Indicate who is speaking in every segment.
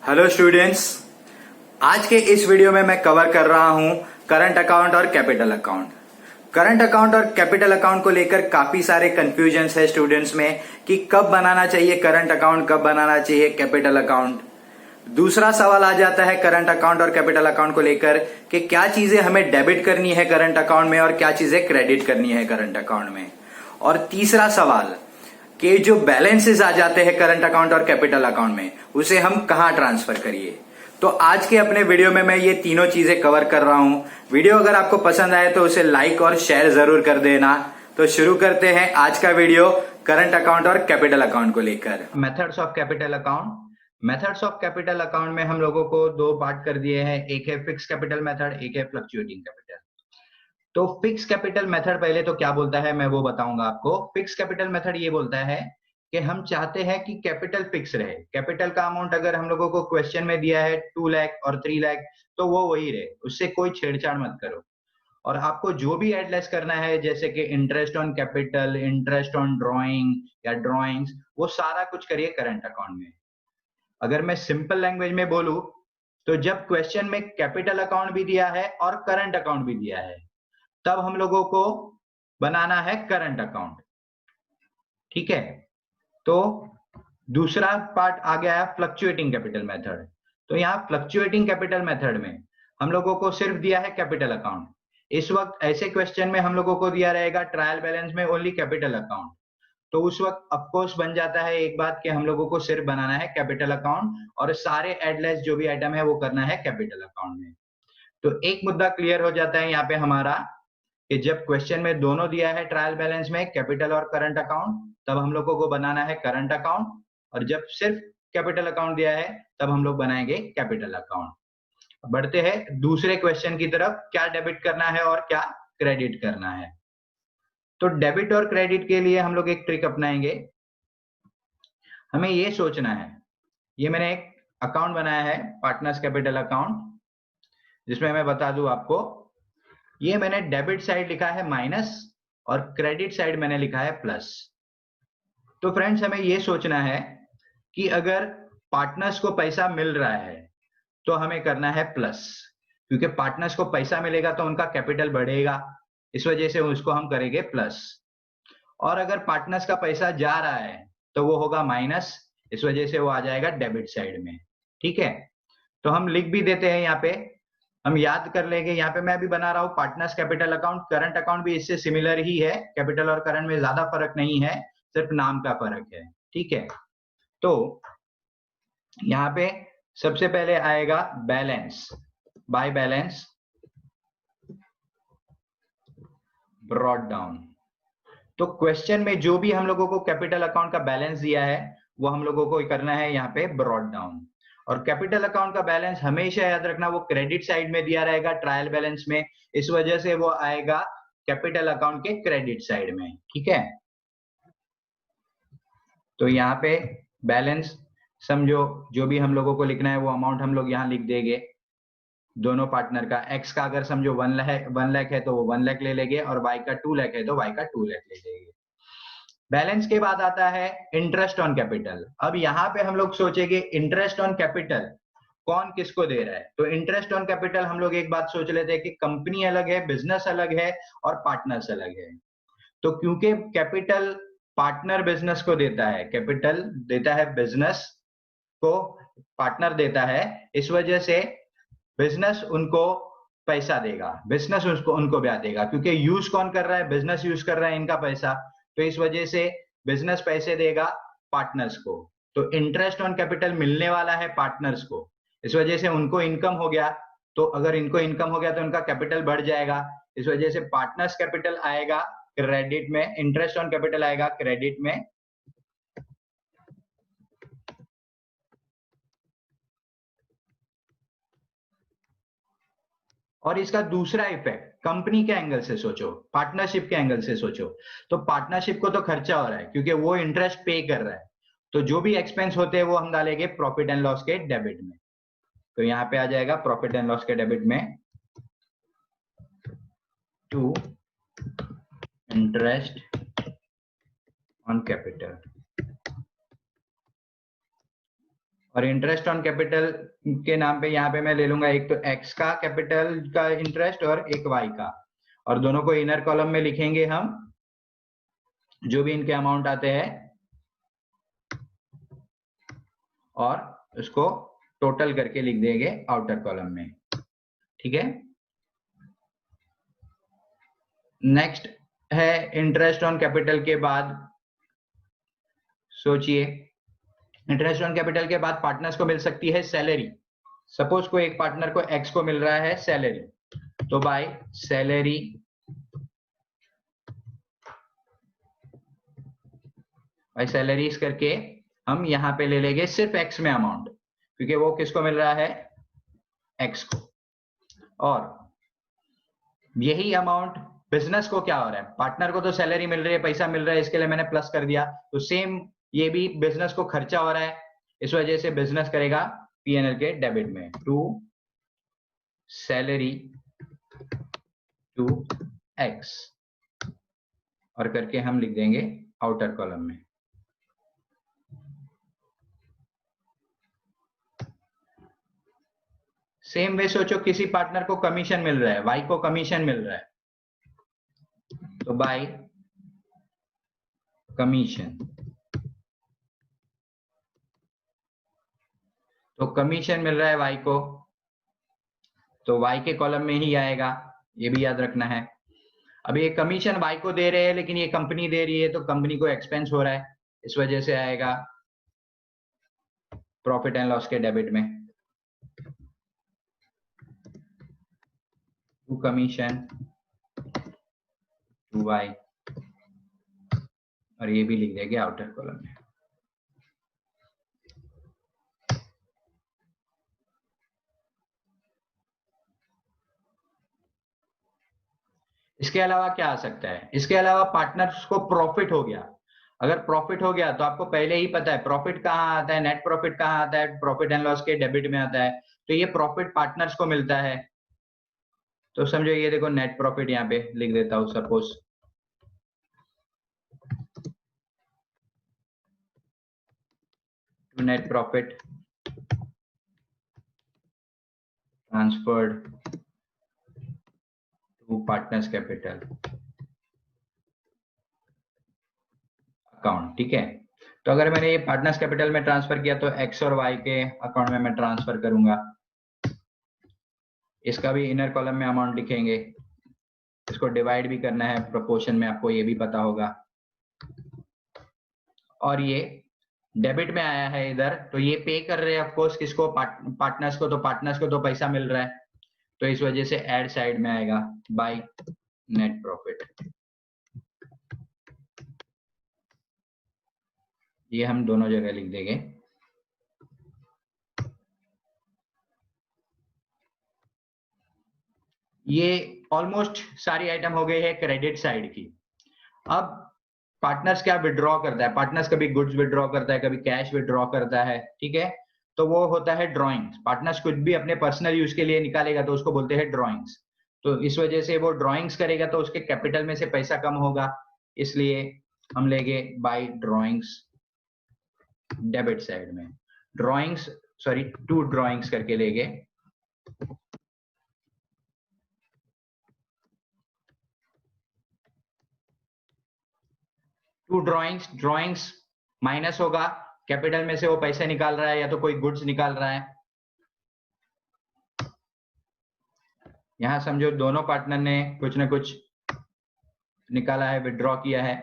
Speaker 1: Hello students, आज के इस वीडियो में मैं कवर कर रहा हूं करंट अकाउंट और कैपिटल अकाउंट। करंट अकाउंट और कैपिटल अकाउंट को लेकर काफी सारे कंफ्यूजन्स है स्टूडेंट्स में कि कब बनाना चाहिए करंट अकाउंट, कब बनाना चाहिए कैपिटल अकाउंट। दूसरा सवाल आ जाता है करंट अकाउंट और कैपिटल अकाउंट को लेकर कि क्या चीजें हमें डेबिट करनी है करंट अकाउंट में और क्या चीजें क्रेडिट करनी है करंट अकाउंट में। और तीसरा सवाल कि जो बैलेंसेस आ जाते हैं करंट अकाउंट और कैपिटल अकाउंट में उसे हम कहां ट्रांसफर करिए। तो आज के अपने वीडियो में मैं ये तीनों चीजें कवर कर रहा हूं। वीडियो अगर आपको पसंद आए तो उसे लाइक और शेयर जरूर कर देना। तो शुरू करते हैं आज का वीडियो करंट अकाउंट और कैपिटल अकाउंट को लेकर। Methods of capital account. Methods of capital account में हम लोगों को दो पार्ट कर दिए हैं, एक है फिक्स कैपिटल मेथड, एक है फ्लक्चुएटिंग कैपिटल। तो फिक्स कैपिटल मेथड पहले तो क्या बोलता है मैं वो बताऊंगा आपको। फिक्स कैपिटल मेथड ये बोलता है कि हम चाहते हैं कि कैपिटल फिक्स रहे। कैपिटल का अमाउंट अगर हम लोगों को क्वेश्चन में दिया है 2 लाख और 3 लाख तो वो वही रहे, उससे कोई छेड़छाड़ मत करो। और आपको जो भी एड लेस करना है जैसे कि interest on capital, interest on drawing या ड्रॉइंग्स, वो सारा कुछ करिए करंट अकाउंट में। अगर मैं सिंपल लैंग्वेज में बोलूं तो जब क्वेश्चन में कैपिटल अकाउंट भी दिया है और करंट अकाउंट भी दिया है तब हम लोगों को बनाना है करंट अकाउंट। ठीक है, तो दूसरा पार्ट आ गया है फ्लक्चुएटिंग कैपिटल मेथड। तो यहाँ फ्लक्चुएटिंग कैपिटल मेथड में हम लोगों को सिर्फ दिया है कैपिटल अकाउंट। इस वक्त ऐसे क्वेश्चन में हम लोगों को दिया रहेगा ट्रायल बैलेंस में ओनली कैपिटल अकाउंट, तो उस वक्त ऑफकोर्स बन जाता है एक बात कि हम लोगों को सिर्फ बनाना है कैपिटल अकाउंट और सारे एडलेस जो भी आइटम है वो करना है कैपिटल अकाउंट में। तो एक मुद्दा क्लियर हो जाता है यहाँ पे हमारा कि जब क्वेश्चन में दोनों दिया है ट्रायल बैलेंस में कैपिटल और करंट अकाउंट तब हम लोगों को बनाना है करंट अकाउंट, और जब सिर्फ कैपिटल अकाउंट दिया है तब हम लोग बनाएंगे कैपिटल अकाउंट। बढ़ते हैं दूसरे क्वेश्चन की तरफ, क्या डेबिट करना है और क्या क्रेडिट करना है। तो डेबिट और क्रेडिट के लिए हम लोग एक ट्रिक अपनाएंगे। हमें ये सोचना है, ये मैंने एक अकाउंट बनाया है पार्टनर्स कैपिटल अकाउंट, जिसमें मैं बता दूं आपको, ये मैंने डेबिट साइड लिखा है माइनस और क्रेडिट साइड मैंने लिखा है प्लस। तो फ्रेंड्स हमें ये सोचना है कि अगर पार्टनर्स को पैसा मिल रहा है तो हमें करना है प्लस, क्योंकि पार्टनर्स को पैसा मिलेगा तो उनका कैपिटल बढ़ेगा, इस वजह से उसको हम करेंगे प्लस। और अगर पार्टनर्स का पैसा जा रहा है तो वो होगा माइनस, इस वजह से वो आ जाएगा डेबिट साइड में। ठीक है, तो हम लिख भी देते हैं यहाँ पे, हम याद कर लेंगे। यहाँ पे मैं अभी बना रहा हूँ partners capital account, current account भी इससे सिमिलर ही है, कैपिटल और करंट में ज्यादा फर्क नहीं है, सिर्फ नाम का फर्क है। ठीक है, तो यहाँ पे सबसे पहले आएगा balance, by balance brought down. तो क्वेश्चन में जो भी हम लोगों को कैपिटल अकाउंट का बैलेंस दिया है वो हम लोगों को करना है यहाँ पे ब्रॉट डाउन। और कैपिटल अकाउंट का बैलेंस हमेशा याद रखना वो क्रेडिट साइड में दिया रहेगा ट्रायल बैलेंस में, इस वजह से वो आएगा कैपिटल अकाउंट के क्रेडिट साइड में। ठीक है, तो यहाँ पे बैलेंस समझो जो भी हम लोगों को लिखना है वो अमाउंट हम लोग यहाँ लिख देंगे दोनों पार्टनर का। एक्स का अगर समझो 1 लाख है तो वो 1 लाख ले लेंगे, और वाई का 2 लाख है तो वाई का 2 लाख ले लेंगे। बैलेंस के बाद आता है इंटरेस्ट ऑन कैपिटल। अब यहाँ पे हम लोग सोचेंगे इंटरेस्ट ऑन कैपिटल कौन किसको दे रहा है। तो इंटरेस्ट ऑन कैपिटल हम लोग एक बात सोच लेते हैं कि कंपनी अलग है, बिजनेस अलग है और पार्टनर्स अलग है। तो क्योंकि कैपिटल पार्टनर बिजनेस को देता है, कैपिटल देता है बिजनेस को, पार्टनर देता है, इस वजह से बिजनेस उनको पैसा देगा, बिजनेस उसको उनको ब्याज देगा, क्योंकि यूज कौन कर रहा है, बिजनेस यूज कर रहा है इनका पैसा, तो इस वजह से बिजनेस पैसे देगा पार्टनर्स को। तो इंटरेस्ट ऑन कैपिटल मिलने वाला है पार्टनर्स को, इस वजह से उनको इनकम हो गया। तो अगर इनको इनकम हो गया तो उनका कैपिटल बढ़ जाएगा, इस वजह से पार्टनर्स कैपिटल आएगा क्रेडिट में, इंटरेस्ट ऑन कैपिटल आएगा क्रेडिट में। और इसका दूसरा इफेक्ट कंपनी के एंगल से सोचो, पार्टनरशिप के एंगल से सोचो, तो पार्टनरशिप को तो खर्चा हो रहा है क्योंकि वो इंटरेस्ट पे कर रहा है, तो जो भी एक्सपेंस होते हैं वो हम डालेंगे प्रॉफिट एंड लॉस के डेबिट में। तो यहाँ पे आ जाएगा प्रॉफिट एंड लॉस के डेबिट में टू इंटरेस्ट ऑन कैपिटल। और इंटरेस्ट ऑन कैपिटल के नाम पे यहाँ पे मैं ले लूंगा एक तो एक्स का कैपिटल का इंटरेस्ट और एक वाई का, और दोनों को इनर कॉलम में लिखेंगे हम जो भी इनके अमाउंट आते हैं, और उसको टोटल करके लिख देंगे आउटर कॉलम में। ठीक है, नेक्स्ट है इंटरेस्ट ऑन कैपिटल के बाद, सोचिए इंटरेस्ट ऑन कैपिटल के बाद पार्टनर्स को मिल सकती है सैलरी। सपोज को एक पार्टनर को एक्स को मिल रहा है सैलरी, तो बाय सैलरी सैलरीज करके हम यहां पे ले लेंगे सिर्फ एक्स में अमाउंट, क्योंकि वो किसको मिल रहा है, एक्स को। और यही अमाउंट बिजनेस को क्या हो रहा है, पार्टनर को तो सैलरी मिल रही है, पैसा मिल रहा है, इसके लिए मैंने प्लस कर दिया, तो सेम ये भी बिजनेस को खर्चा हो रहा है, इस वजह से बिजनेस करेगा पीएनएल के डेबिट में, टू सैलरी टू एक्स, और करके हम लिख देंगे आउटर कॉलम में। सेम वे सोचो किसी पार्टनर को कमीशन मिल रहा है, वाई को कमीशन मिल रहा है, तो बाय कमीशन, तो कमीशन मिल रहा है वाई को, तो वाई के कॉलम में ही आएगा, ये भी याद रखना है। अब ये कमीशन वाई को दे रहे हैं, लेकिन ये कंपनी दे रही है, तो कंपनी को एक्सपेंस हो रहा है, इस वजह से आएगा प्रॉफिट एंड लॉस के डेबिट में, टू कमीशन टू वाई, और ये भी लिख देंगे आउटर कॉलम में। इसके अलावा क्या आ सकता है, इसके अलावा पार्टनर्स को प्रॉफिट हो गया, अगर प्रॉफिट हो गया तो आपको पहले ही पता है प्रॉफिट कहाँ आता है, नेट प्रॉफिट कहाँ आता है, प्रॉफिट एंड लॉस के डेबिट में आता है, तो ये प्रॉफिट पार्टनर्स को मिलता है, तो समझो ये देखो नेट प्रॉफिट यहाँ पे लिख देता हूं, suppose to net profit transferred to partners capital account. ठीक है, तो अगर मैंने ये पार्टनर्स कैपिटल में ट्रांसफर किया तो एक्स और वाई के अकाउंट में मैं ट्रांसफर करूंगा, इसका भी इनर कॉलम में अमाउंट लिखेंगे, इसको डिवाइड भी करना है प्रोपोर्शन में, आपको ये भी पता होगा, और ये डेबिट में आया है इधर, तो ये पे कर रहे हैं ऑफ कोर्स किसको, पार्टनर्स को, तो पार्टनर्स को तो पैसा मिल रहा है, तो इस वजह से ऐड साइड में आएगा बाय नेट प्रॉफिट, ये हम दोनों जगह लिख देंगे। ये ऑलमोस्ट सारी आइटम हो गई है क्रेडिट साइड की। अब पार्टनर्स क्या विड्रॉ करता है, पार्टनर्स कभी गुड्स विड्रॉ करता है, कभी कैश विड्रॉ करता है, ठीक है, तो वो होता है ड्रॉइंग्स, पार्टनर्स कुछ भी अपने पर्सनल यूज के लिए निकालेगा तो उसको बोलते हैं ड्रॉइंग्स, तो इस वजह से वो ड्रॉइंग्स करेगा तो उसके कैपिटल में से पैसा कम होगा, इसलिए हम लेंगे बाय ड्रॉइंग्स डेबिट साइड में, ड्रॉइंग्स सॉरी टू ड्रॉइंग्स करके लेंगे, टू ड्रॉइंग्स माइनस होगा, कैपिटल में से वो पैसे निकाल रहा है या तो कोई गुड्स निकाल रहा है, यहां समझो दोनों पार्टनर ने कुछ ना कुछ निकाला है, विड्रॉ किया है,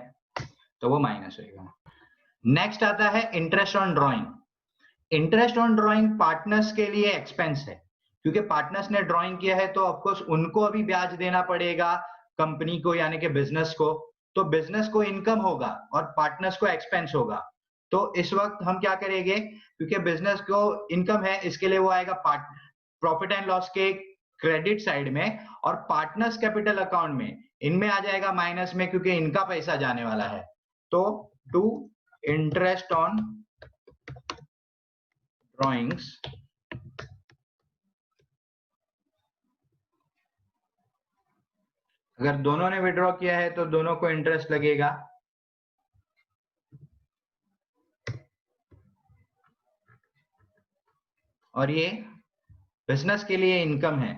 Speaker 1: तो वो माइनस होगा। नेक्स्ट आता है interest on drawing. Interest on drawing partners के लिए एक्सपेंस है, क्योंकि पार्टनर्स ने ड्रॉइंग किया है तो ऑफकोर्स उनको अभी ब्याज देना पड़ेगा कंपनी को, यानी कि बिजनेस को, तो बिजनेस को इनकम होगा और पार्टनर्स को एक्सपेंस होगा, तो इस वक्त हम क्या करेंगे, क्योंकि बिजनेस को इनकम है इसके लिए वो आएगा प्रॉफिट एंड लॉस के क्रेडिट साइड में, और पार्टनर्स कैपिटल अकाउंट में इनमें आ जाएगा माइनस में, क्योंकि इनका पैसा जाने वाला है, तो टू इंटरेस्ट ऑन ड्रॉइंग्स अगर दोनों ने विड्रॉ किया है तो दोनों को इंटरेस्ट लगेगा, और ये बिजनेस के लिए इनकम है,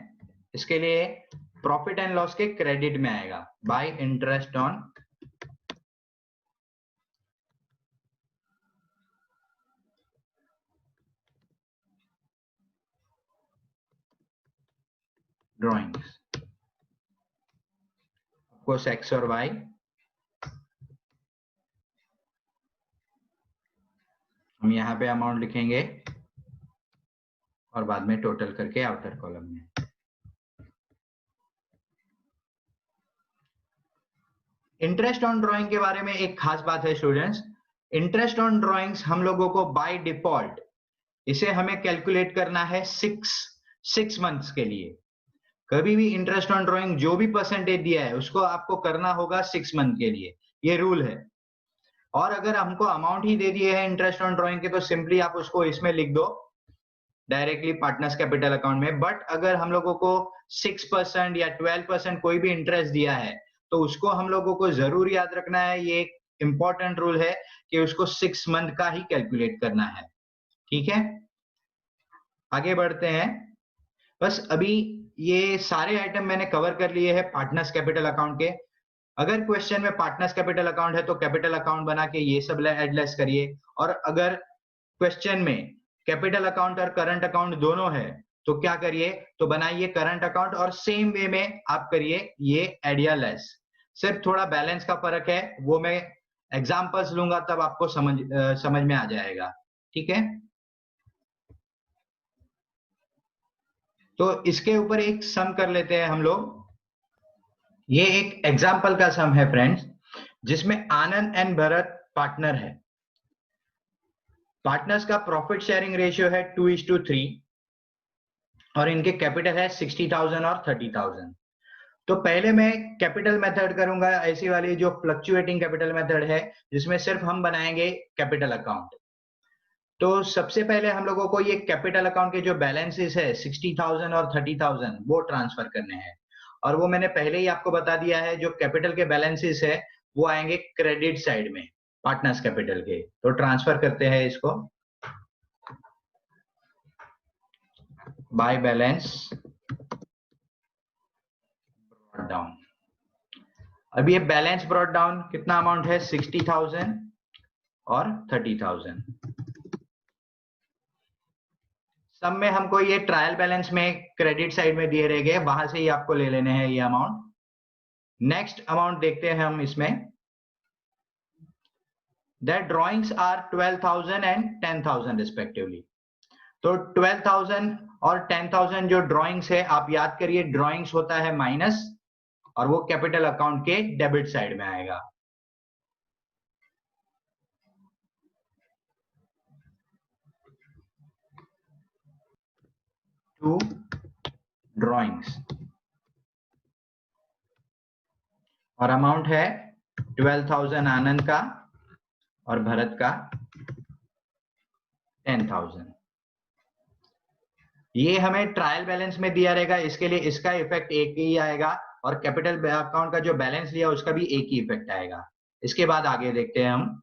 Speaker 1: इसके लिए प्रॉफिट एंड लॉस के क्रेडिट में आएगा bye interest on drawings, course x और वाई। हम यहाँ पे अमाउंट लिखेंगे और बाद में टोटल करके आउटर कॉलम में। इंटरेस्ट ऑन ड्राइंग के बारे में एक खास बात है स्टूडेंट्स, इंटरेस्ट ऑन ड्राइंग्स हम लोगों को बाय डिफॉल्ट इसे हमें कैलकुलेट करना है सिक्स मंथ्स के लिए। कभी भी इंटरेस्ट ऑन ड्राइंग जो भी परसेंटेज दिया है उसको आपको करना होगा 6 मंथ के लिए, ये रूल है। और अगर हमको अमाउंट ही दे दिए है इंटरेस्ट ऑन ड्राइंग के तो सिंपली आप उसको इसमें लिख दो डायरेक्टली पार्टनर्स कैपिटल अकाउंट में। बट अगर हम लोगों को 6% या 12% कोई भी इंटरेस्ट दिया है तो उसको हम लोगों को जरूर याद रखना है, ये एक इंपॉर्टेंट रूल है कि उसको 6 मंथ का ही कैलकुलेट करना है। ठीक है, आगे बढ़ते हैं। बस अभी ये सारे आइटम मैंने कवर कर लिए हैं पार्टनर्स कैपिटल अकाउंट के। अगर क्वेश्चन में पार्टनर्स कैपिटल अकाउंट है तो कैपिटल अकाउंट बना के ये सब एड लेस करिए, और अगर क्वेश्चन में कैपिटल अकाउंट और करंट अकाउंट दोनों है तो क्या करिए, तो बनाइए करंट अकाउंट और सेम वे में आप करिए ये एड या लेस। सिर्फ थोड़ा बैलेंस का फर्क है, वो मैं एग्जांपल्स लूंगा तब आपको समझ में आ जाएगा। ठीक है, तो इसके ऊपर एक सम कर लेते हैं हम लोग। ये एक एग्जाम्पल का सम है फ्रेंड्स, जिसमें आनंद एंड भरत पार्टनर है। पार्टनर्स का प्रॉफिट शेयरिंग रेशियो है 2:3 और इनके कैपिटल है 60,000 और 30,000। तो पहले मैं कैपिटल मेथड करूंगा, ऐसी वाली जो फ्लक्चुएटिंग कैपिटल मेथड है जिसमें सिर्फ हम बनाएंगे कैपिटल अकाउंट। तो सबसे पहले हम लोगों को ये कैपिटल अकाउंट के जो बैलेंसेस है 60,000 और 30,000 वो ट्रांसफर करने हैं, और वो मैंने पहले ही आपको बता दिया है जो कैपिटल के बैलेंसेस है वो आएंगे क्रेडिट साइड में पार्टनर्स कैपिटल के। तो ट्रांसफर करते हैं इसको बाय बैलेंस ब्रॉट डाउन। अभी ये बैलेंस ब्रॉट डाउन कितना अमाउंट है, 60,000 और 30,000। सब में हमको ये ट्रायल बैलेंस में क्रेडिट साइड में दिए रह गए, वहां से ही आपको ले लेने हैं ये अमाउंट। नेक्स्ट अमाउंट देखते हैं हम इसमें, that drawings are 12,000 and 10,000 respectively. तो 12,000 और 10,000 जो ड्रॉइंग्स है आप याद करिए, ड्रॉइंग्स होता है माइनस और वो कैपिटल अकाउंट के डेबिट साइड में आएगा। टू ड्रॉइंग्स और अमाउंट है 12,000 आनंद का और भरत का 10,000। ये हमें ट्रायल बैलेंस में दिया रहेगा, इसके लिए इसका इफेक्ट एक ही आएगा और कैपिटल अकाउंट का जो बैलेंस लिया उसका भी एक ही इफेक्ट आएगा। इसके बाद आगे देखते हैं हम।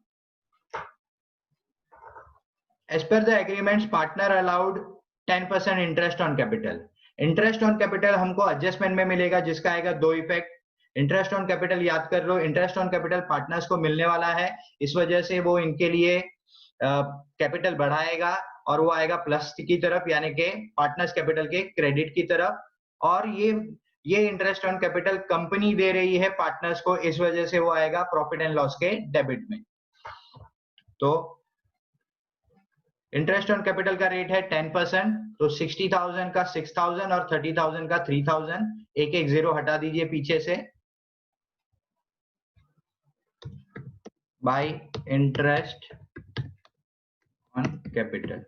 Speaker 1: As per the agreements partner allowed 10% interest on capital. Interest on capital हमको एडजस्टमेंट में मिलेगा जिसका आएगा दो इफेक्ट। इंटरेस्ट ऑन कैपिटल याद कर लो, इंटरेस्ट ऑन कैपिटल पार्टनर्स को मिलने वाला है, इस वजह से वो इनके लिए कैपिटल बढ़ाएगा और वो आएगा प्लस की तरफ, यानी कि पार्टनर्स कैपिटल के क्रेडिट की तरफ। और ये इंटरेस्ट ऑन कैपिटल कंपनी दे रही है पार्टनर्स को, इस वजह से वो आएगा प्रॉफिट एंड लॉस के डेबिट में। तो इंटरेस्ट ऑन कैपिटल का रेट है 10%, तो 60,000 का 6,000 और 30,000 का 3,000, एक एक जीरो हटा दीजिए पीछे से। Bye interest on capital.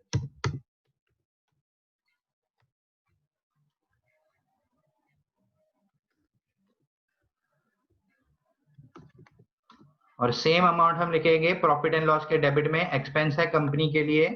Speaker 1: और सेम अमाउंट हम लिखेंगे प्रॉफिट एंड लॉस के डेबिट में, एक्सपेंस है कंपनी के लिए।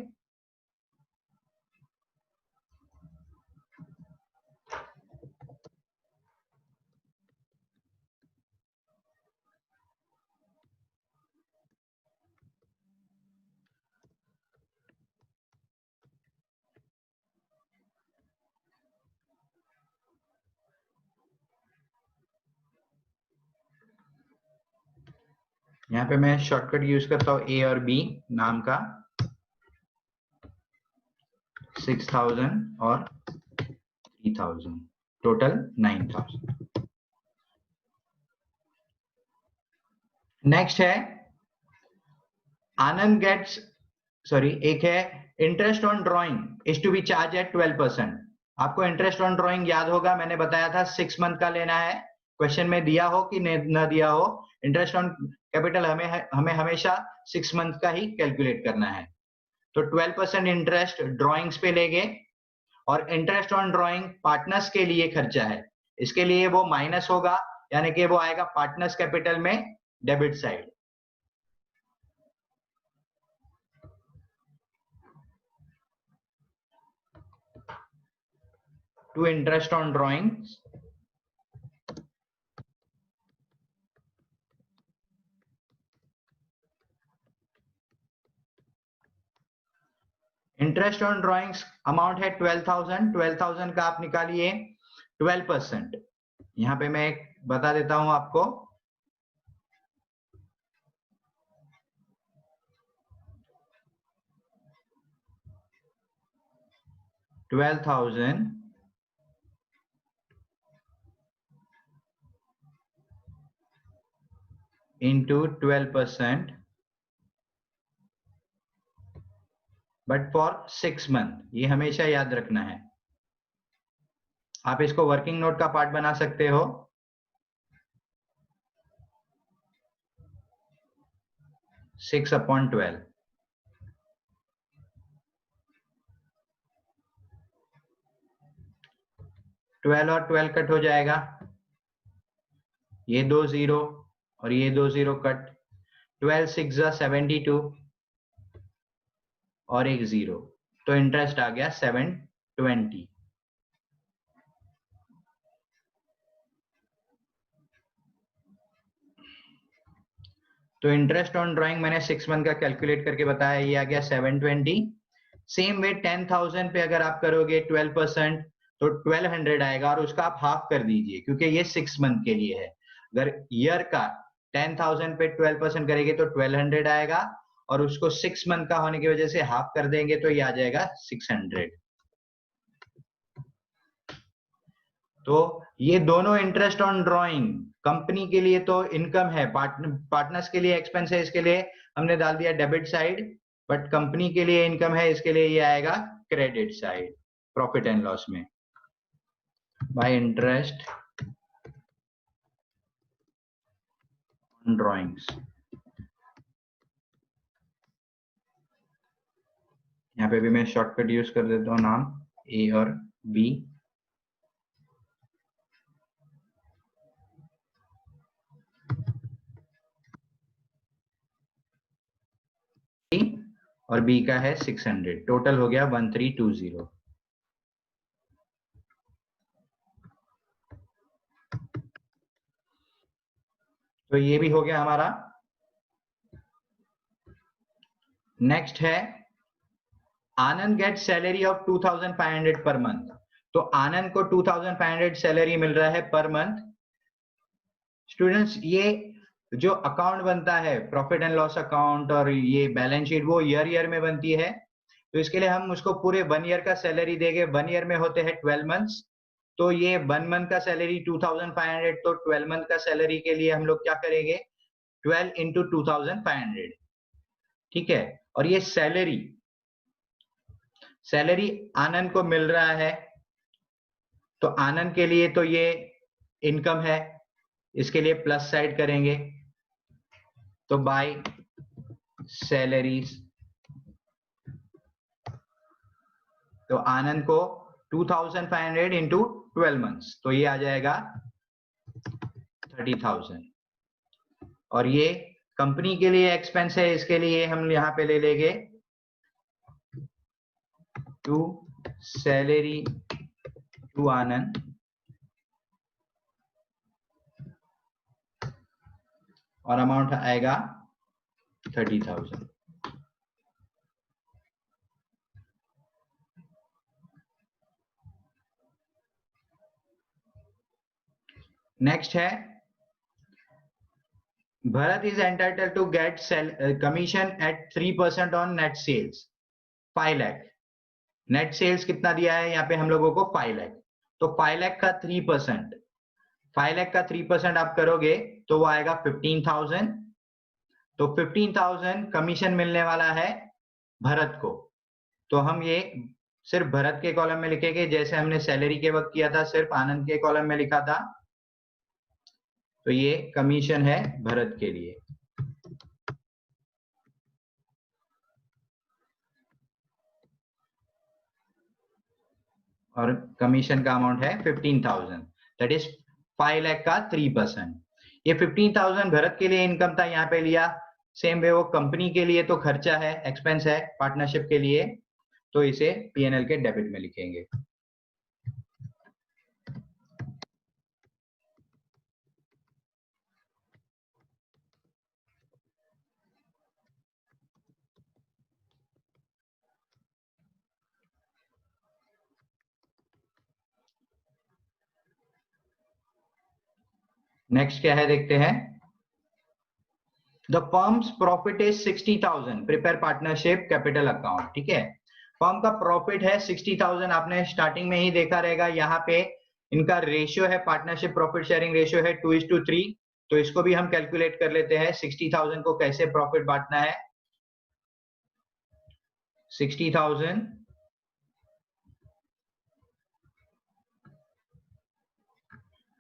Speaker 1: यहाँ पे मैं शॉर्टकट यूज करता हूँ ए और बी नाम का, 6000 और 3000, टोटल 9000। नेक्स्ट है आनंद गेट्स, सॉरी एक है interest on drawing is to be charge at 12%। आपको इंटरेस्ट ऑन ड्रॉइंग याद होगा, मैंने बताया था 6 मंथ का लेना है, क्वेश्चन में दिया हो कि न दिया हो, इंटरेस्ट ऑन कैपिटल हमें हमेशा 6 मंथ का ही कैलकुलेट करना है। तो 12% इंटरेस्ट ड्रॉइंग्स पे लेंगे, और इंटरेस्ट ऑन ड्रॉइंग पार्टनर्स के लिए खर्चा है, इसके लिए वो माइनस होगा, यानी कि वो आएगा पार्टनर्स कैपिटल में debit side. To interest on drawings, interest on drawings amount है 12,000। 12,000 का आप निकालिए 12%। यहां पे मैं एक बता देता हूं आपको, $12,000 इंटू 12%, बट फॉर 6 मंथ, ये हमेशा याद रखना है। आप इसको वर्किंग नोट का पार्ट बना सकते हो। 6/12, 12 और 12 कट हो जाएगा, ये 2 0 और ये 2 0 कट, 12 6 72 और एक 0, तो इंटरेस्ट आ गया 720। तो इंटरेस्ट ऑन ड्राइंग मैंने 6 मंथ का कैलकुलेट करके बताया, ये आ गया 720। सेम वे 10,000 पे अगर आप करोगे 12%, तो 1200 आएगा, और उसका आप हाफ कर दीजिए क्योंकि ये 6 मंथ के लिए है। अगर ईयर का 10,000 पे 12% करेंगे तो 1200 आएगा, और उसको 6 मंथ का होने की वजह से हाफ कर देंगे तो ये आ जाएगा 600। तो ये दोनों इंटरेस्ट ऑन ड्राइंग कंपनी के लिए तो इनकम है, पार्टनर्स के लिए एक्सपेंस है, इसके लिए हमने डाल दिया डेबिट साइड, बट कंपनी के लिए इनकम है, इसके लिए ये आएगा credit side, profit and loss में, बाय इंटरेस्ट ऑन ड्राइंग्स। यहाँ पे भी मैं शॉर्टकट यूज कर देता हूँ, नाम ए और बी, और बी का है 600, टोटल हो गया 1320। तो ये भी हो गया हमारा। नेक्स्ट है आनंद get salary of 2,500 per month. तो आनंद को 2,500 सैलरी मिल रहा है पर मंथ। स्टूडेंट्स, ये जो अकाउंट बनता है प्रॉफिट एंड लॉस अकाउंट और ये बैलेंस शीट, वो ईयर में बनती है, तो इसके लिए हम उसको पूरे 1 ईयर का सैलरी देंगे। 1 ईयर में होते हैं 12 मंथ्स, तो ये 1 मंथ का सैलरी 2,500, तो 12 मंथ का सैलरी के लिए हम लोग क्या करेंगे, 12 इंटू 2,500, ठीक है। और ये सैलरी आनंद को मिल रहा है, तो आनंद के लिए तो ये इनकम है, इसके लिए प्लस साइड करेंगे, तो बाय सैलरीज। तो आनंद को 2,500 इंटू 12 मंथ्स, तो ये आ जाएगा 30,000। और ये कंपनी के लिए एक्सपेंस है, इसके लिए हम यहां पे ले लेंगे टू सैलरी टू आनंद, और अमाउंट आएगा 30,000। नेक्स्ट है Bharat is entitled to get commission at 3% on net sales, 5 lakh। Net sales कितना दिया है यहाँ पे हम लोगों को 5 लाख। तो 5 लाख का 3%, 5 लाख का 3% आप करोगे तो वो आएगा 15,000। तो 15,000 कमीशन मिलने वाला है भरत को। तो हम ये सिर्फ भरत के कॉलम में लिखेंगे, जैसे हमने सैलरी के वक्त किया था, सिर्फ आनंद के कॉलम में लिखा था। तो ये कमीशन है भरत के लिए। और कमीशन का अमाउंट है 15,000, दैट इज 5 लाख का 3%। ये 15,000 भरत के लिए इनकम था, यहाँ पे लिया। सेम वे वो कंपनी के लिए तो खर्चा है, एक्सपेंस है पार्टनरशिप के लिए, तो इसे पीएनएल के डेबिट में लिखेंगे। नेक्स्ट क्या है देखते हैं। The firms profit is 60,000, prepare partnership capital account. ठीक है, फर्म का प्रॉफिट है 60,000, आपने स्टार्टिंग में ही देखा रहेगा। यहाँ पे इनका रेशियो है, पार्टनरशिप प्रॉफिट शेयरिंग रेशियो है 2:3। तो इसको भी हम कैलकुलेट कर लेते हैं। 60,000 को कैसे प्रॉफिट बांटना है। 60,000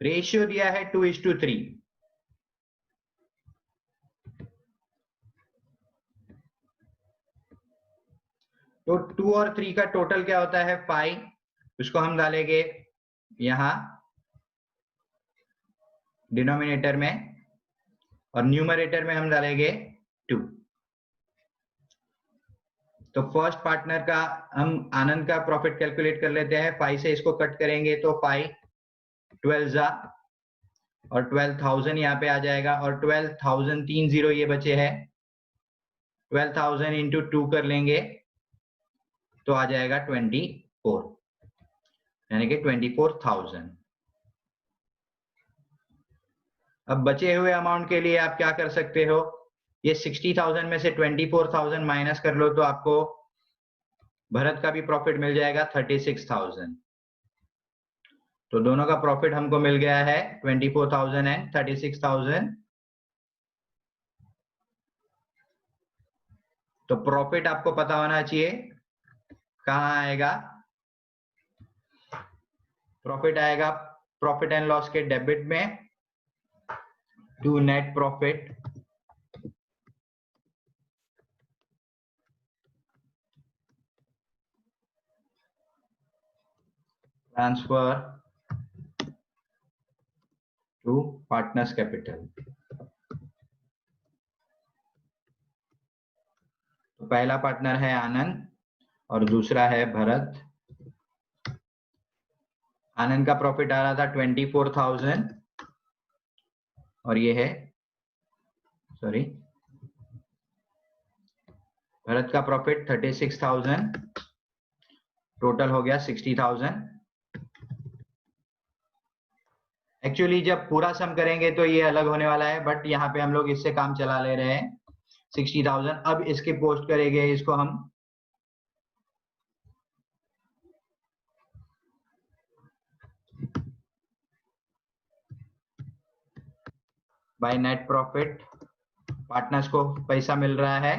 Speaker 1: रेशियो दिया है 2:3। तो 2 और 3 का टोटल क्या होता है 5। उसको हम डालेंगे यहां डिनोमिनेटर में, और न्यूमरेटर में हम डालेंगे 2। तो फर्स्ट पार्टनर का हम आनंद का प्रॉफिट कैलकुलेट कर लेते हैं। 5 से इसको कट करेंगे तो 5 12 जा, और 12,000 यहाँ पे आ जाएगा। और 12,000 3 0 ये बचे हैं। 12,000 इंटू 2 कर लेंगे तो आ जाएगा 24, यानी कि 24,000। अब बचे हुए अमाउंट के लिए आप क्या कर सकते हो, ये 60,000 में से 24,000 माइनस कर लो तो आपको भरत का भी प्रॉफिट मिल जाएगा 36,000। तो दोनों का प्रॉफिट हमको मिल गया है 24,000 एंड 36,000। तो प्रॉफिट आपको पता होना चाहिए कहाँ आएगा। प्रॉफिट आएगा प्रॉफिट एंड लॉस के डेबिट में, to net profit. Transfer to partners capital. तो पहला पार्टनर है आनंद और दूसरा है भरत। आनंद का प्रॉफिट आ रहा था 24,000, और ये है सॉरी भरत का प्रॉफिट 36,000, टोटल हो गया 60,000। एक्चुअली जब पूरा सम करेंगे तो ये अलग होने वाला है, बट यहाँ पे हम लोग इससे काम चला ले रहे हैं 60,000। अब इसके पोस्ट करेंगे इसको हम बाय नेट प्रॉफिट। पार्टनर्स को पैसा मिल रहा है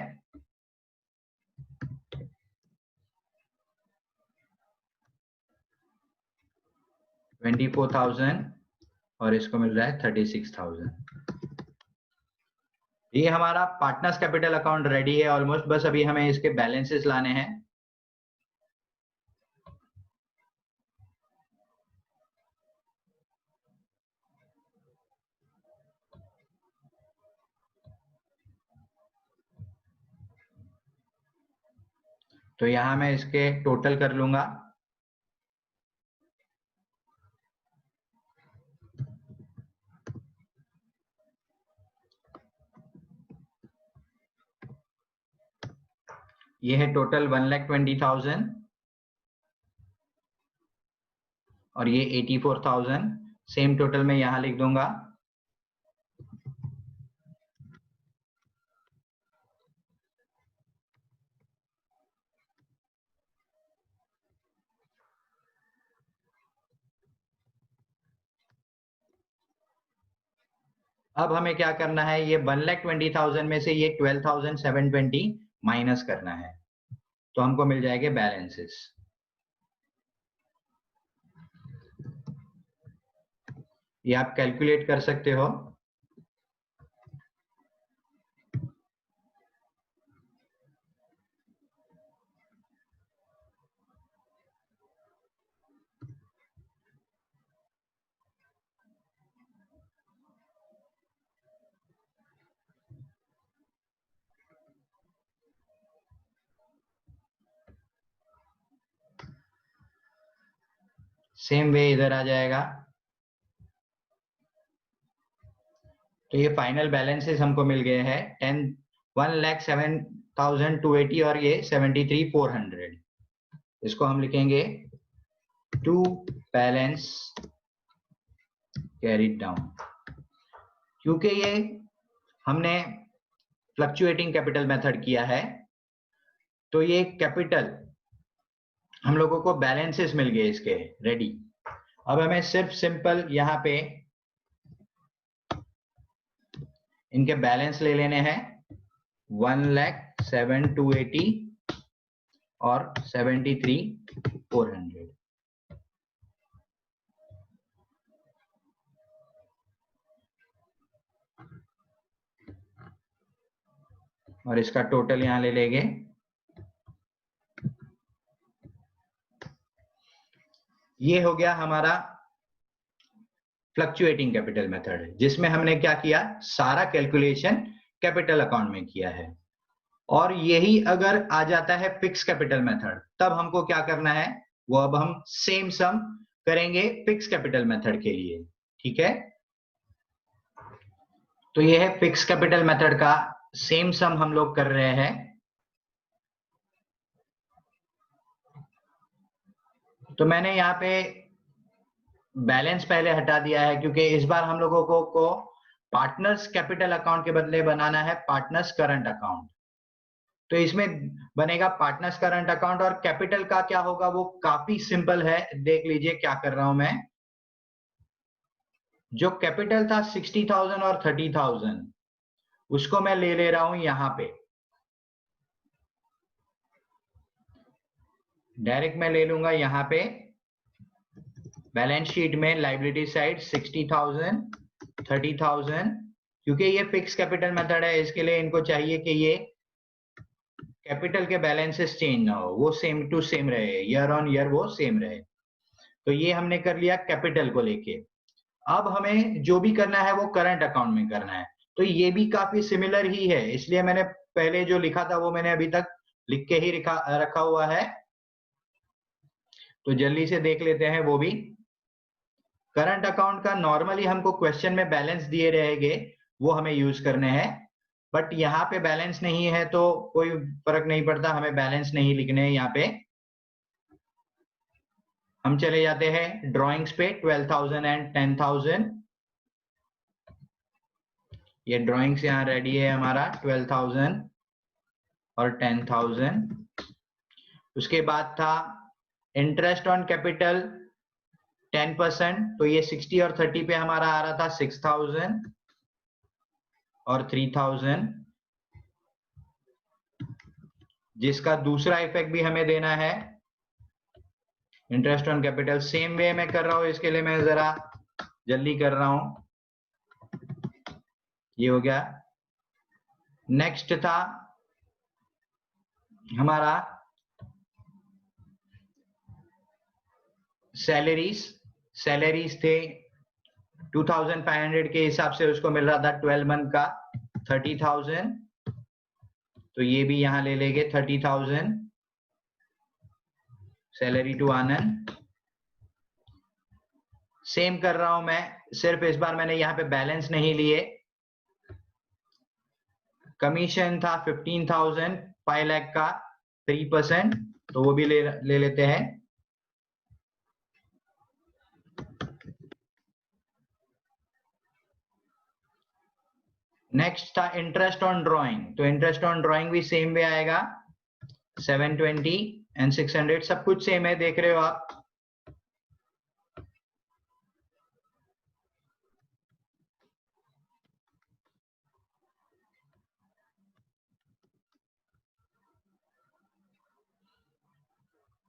Speaker 1: 24,000 और इसको मिल रहा है 36,000। ये हमारा पार्टनर्स कैपिटल अकाउंट रेडी है ऑलमोस्ट, बस अभी हमें इसके बैलेंसेस लाने हैं। तो यहां मैं इसके टोटल कर लूंगा। ये है टोटल 1,20,000 और ये 84,000। सेम टोटल मैं यहां लिख दूंगा। अब हमें क्या करना है, ये 1,20,000 में से ये 12,720 माइनस करना है, तो हमको मिल जाएंगे बैलेंसेस। ये आप कैलकुलेट कर सकते हो। सेम वे इधर आ जाएगा। तो ये फाइनल बैलेंसेस हमको मिल गए हैं 1,07,280 और ये 73,400। इसको हम लिखेंगे टू बैलेंस कैरीड डाउन। क्योंकि ये हमने फ्लक्चुएटिंग कैपिटल मेथड किया है, तो ये कैपिटल हम लोगों को बैलेंसेस मिल गए इसके रेडी। अब हमें सिर्फ सिंपल यहाँ पे इनके बैलेंस ले लेने हैं, 1,07,280 और 73,400। और इसका टोटल यहां ले लेंगे। ये हो गया हमारा फ्लक्चुएटिंग कैपिटल मेथड, जिसमें हमने क्या किया, सारा कैलकुलेशन कैपिटल अकाउंट में किया है। और यही अगर आ जाता है फिक्स कैपिटल मेथड, तब हमको क्या करना है, वो अब हम सेम सम करेंगे फिक्स कैपिटल मेथड के लिए। ठीक है, तो ये है फिक्स कैपिटल मेथड का सेम सम हम लोग कर रहे हैं। तो मैंने यहाँ पे बैलेंस पहले हटा दिया है, क्योंकि इस बार हम लोगों को पार्टनर्स कैपिटल अकाउंट के बदले बनाना है पार्टनर्स करंट अकाउंट। तो इसमें बनेगा पार्टनर्स करंट अकाउंट, और कैपिटल का क्या होगा वो काफी सिंपल है। देख लीजिए क्या कर रहा हूं मैं। जो कैपिटल था 60,000 और 30,000, उसको मैं ले रहा हूं यहां पे। डायरेक्ट मैं ले लूंगा यहां पे बैलेंस शीट में, लाइबिलिटी साइड 60,000 30,000। क्योंकि ये फिक्स कैपिटल मेथड है, इसके लिए इनको चाहिए कि ये कैपिटल के बैलेंसेस चेंज ना हो, वो सेम टू सेम रहे, ईयर ऑन ईयर वो सेम रहे। तो ये हमने कर लिया कैपिटल को लेके। अब हमें जो भी करना है वो करंट अकाउंट में करना है। तो ये भी काफी सिमिलर ही है, इसलिए मैंने पहले जो लिखा था वो मैंने अभी तक लिख के ही रखा हुआ है। तो जल्दी से देख लेते हैं वो भी। करंट अकाउंट का नॉर्मली हमको क्वेश्चन में बैलेंस दिए रहेंगे, वो हमें यूज करने हैं। बट यहाँ पे बैलेंस नहीं है तो कोई फर्क नहीं पड़ता, हमें बैलेंस नहीं लिखने हैं। यहाँ पे हम चले जाते हैं ड्राइंग्स पे, 12,000 एंड 10,000। ये ड्राइंग्स यहाँ रेडी है हमारा, 12,000 और 10,000। उसके बाद था इंटरेस्ट ऑन कैपिटल 10%, तो ये 60 और 30 पे हमारा आ रहा था 6,000 और 3,000, जिसका दूसरा इफेक्ट भी हमें देना है interest on capital. Same way में कर रहा हूं, इसके लिए मैं जरा जल्दी कर रहा हूं। ये हो गया। नेक्स्ट था हमारा सैलरीज थे 2,500 के हिसाब से, उसको मिल रहा था 12 मंथ का 30,000। तो ये भी यहां ले लेंगे 30,000 सैलरी टू आनंद। सेम कर रहा हूं मैं, सिर्फ इस बार मैंने यहां पे बैलेंस नहीं लिए। कमीशन था 15,000 5 लाख का 3%, तो वो भी ले लेते हैं। नेक्स्ट था इंटरेस्ट ऑन ड्राइंग, तो इंटरेस्ट ऑन ड्राइंग भी सेम वे आएगा 720 एंड 600, सब कुछ सेम है, देख रहे हो आप।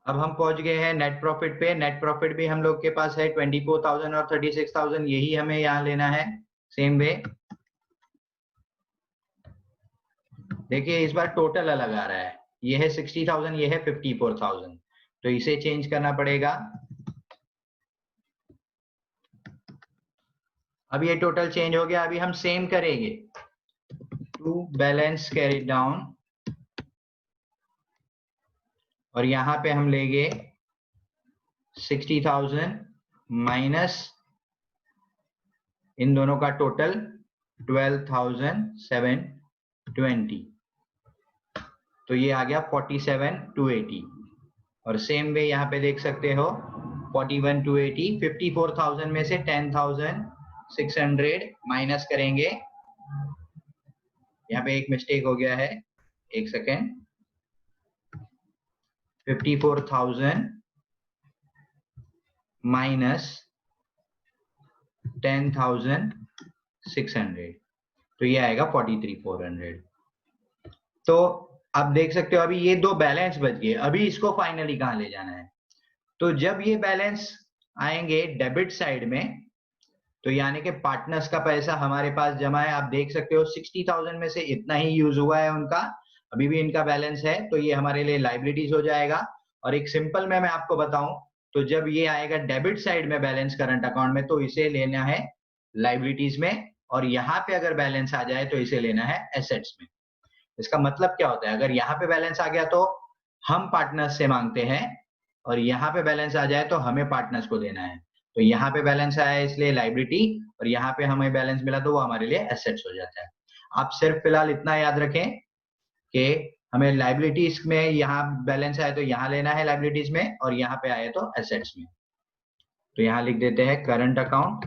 Speaker 1: अब हम पहुंच गए हैं नेट प्रॉफिट पे। नेट प्रॉफिट भी हम लोग के पास है 24,000 और 36,000, यही हमें यहाँ लेना है सेम वे। देखिए इस बार टोटल अलग आ रहा है, ये है 60,000, ये है 54,000, तो इसे चेंज करना पड़ेगा। अब ये टोटल चेंज हो गया। अभी हम सेम करेंगे, टू बैलेंस कैरी डाउन, और यहां पे हम लेंगे 60,000 माइनस इन दोनों का टोटल 12,720, तो ये आ गया 47,280। और सेम वे यहाँ पे देख सकते हो 41,280, 54,000 में से 10,600 माइनस करेंगे। यहाँ पे एक मिस्टेक हो गया है, एक सेकेंड। 54,000 माइनस 10,600, तो ये आएगा 43,400। तो आप देख सकते हो अभी ये दो बैलेंस बच गए। अभी इसको फाइनली कहां ले जाना है, तो जब ये बैलेंस आएंगे डेबिट साइड में, तो यानी कि पार्टनर्स का पैसा हमारे पास जमा है। आप देख सकते हो 60,000 में से इतना ही यूज हुआ है उनका, अभी भी इनका बैलेंस है, तो ये हमारे लिए लाइबिलिटीज हो जाएगा। और एक सिंपल में मैं आपको बताऊं, तो जब ये आएगा डेबिट साइड में बैलेंस करंट अकाउंट में, तो इसे लेना है लाइबिलिटीज में, और यहाँ पे अगर बैलेंस आ जाए तो इसे लेना है एसेट्स में। इसका मतलब क्या होता है, अगर यहाँ पे बैलेंस आ गया तो हम पार्टनर्स से मांगते हैं, और यहाँ पे बैलेंस आ जाए तो हमें पार्टनर्स को देना है। तो यहाँ पे बैलेंस आया इसलिए लाइबिलिटी, और यहाँ पे हमें बैलेंस मिला तो वो हमारे लिए एसेट्स हो जाता है। आप सिर्फ फिलहाल इतना याद रखें कि हमें लाइबिलिटीज में यहाँ बैलेंस आए तो यहाँ लेना है लाइबिलिटीज में, और यहाँ पे आए तो एसेट्स में। तो यहाँ लिख देते हैं करंट अकाउंट,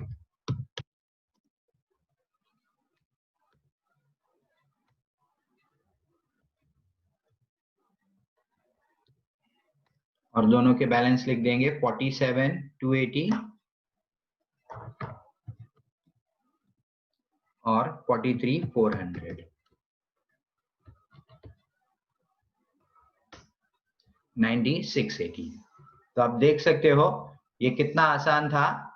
Speaker 1: और दोनों के बैलेंस लिख देंगे 47,280 और 43,400, 9680। तो आप देख सकते हो ये कितना आसान था।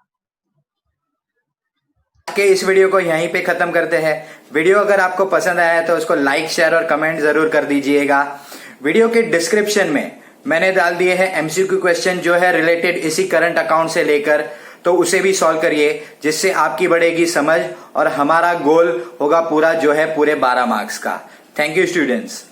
Speaker 1: के इस वीडियो को यहीं पे खत्म करते हैं। वीडियो अगर आपको पसंद आया तो उसको लाइक, शेयर और कमेंट जरूर कर दीजिएगा। वीडियो के डिस्क्रिप्शन में मैंने डाल दिए हैं एमसीक्यू क्वेश्चन जो है रिलेटेड इसी करंट अकाउंट से लेकर, तो उसे भी सॉल्व करिए, जिससे आपकी बढ़ेगी समझ और हमारा गोल होगा पूरा जो है पूरे 12 मार्क्स का। Thank you students.